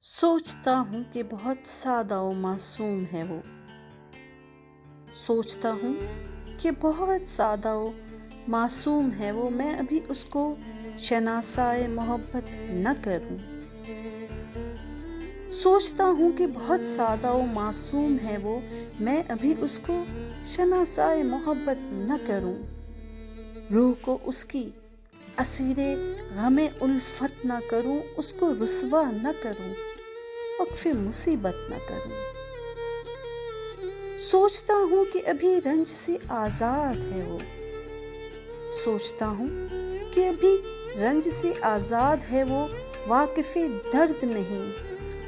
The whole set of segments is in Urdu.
سوچتا ہوں کہ بہت سادہ و معصوم ہے وہ. سوچتا ہوں کہ بہت سادہ و معصوم ہے وہ. میں ابھی اس کو شناسائے محبت نہ کروں. سوچتا ہوں کہ بہت سادہ و معصوم ہے وہ. میں ابھی اس کو شناسائے محبت نہ کروں. روح کو اس کی اسیر غم الفت نہ کروں. اس کو رسوا نہ کروں. وقف مصیبت نہ کروں. سوچتا ہوں کہ ابھی رنج سے آزاد ہے وہ. سوچتا ہوں کہ ابھی رنج سے آزاد ہے وہ. واقف درد نہیں،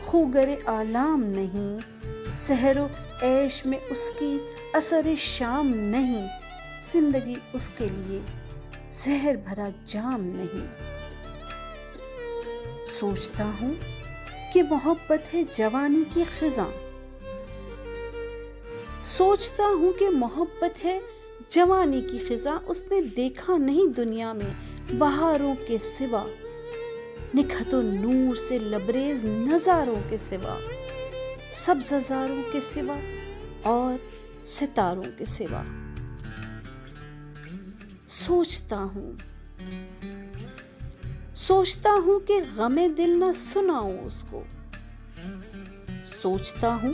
خوگر آلام نہیں. سحر و عیش میں اس کی اثر شام نہیں. زندگی اس کے لیے زہر بھرا جام نہیں. سوچتا ہوں کہ محبت ہے جوانی کی خزاں. سوچتا ہوں کہ محبت ہے جوانی کی خزاں. اس نے دیکھا نہیں دنیا میں بہاروں کے سوا، نکہت و نور سے لبریز نظاروں کے سوا، سبززاروں کے سوا اور ستاروں کے سوا. سوچتا ہوں کہ غم دل نہ سناؤں اس کو. سوچتا ہوں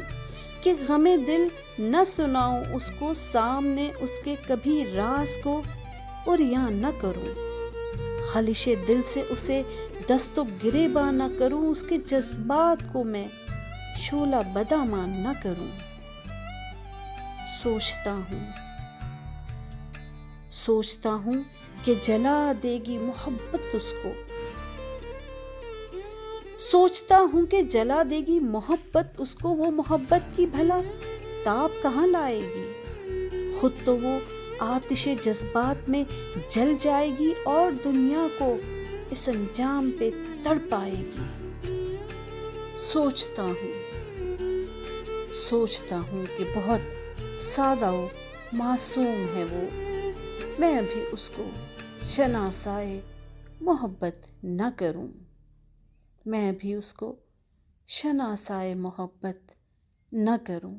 کہ غم دل نہ سناؤں اس کو. سامنے اس کے کبھی راز کو عریاں نہ کروں. خلش دل سے اسے دست و گریباں نہ کروں. اس کے جذبات کو میں شعلہ بداں نہ کروں. سوچتا ہوں کہ جلا دے گی محبت اس کو. سوچتا ہوں کہ جلا دے گی محبت اس کو. وہ محبت کی بھلا تاب کہاں لائے گی. خود تو وہ آتش جذبات میں جل جائے گی اور دنیا کو اس انجام پہ تڑپائے گی. سوچتا ہوں کہ بہت سادہ و معصوم ہے وہ. میں ابھی اس کو شناسائے محبت نہ کروں. میں ابھی اس کو شناسائے محبت نہ کروں.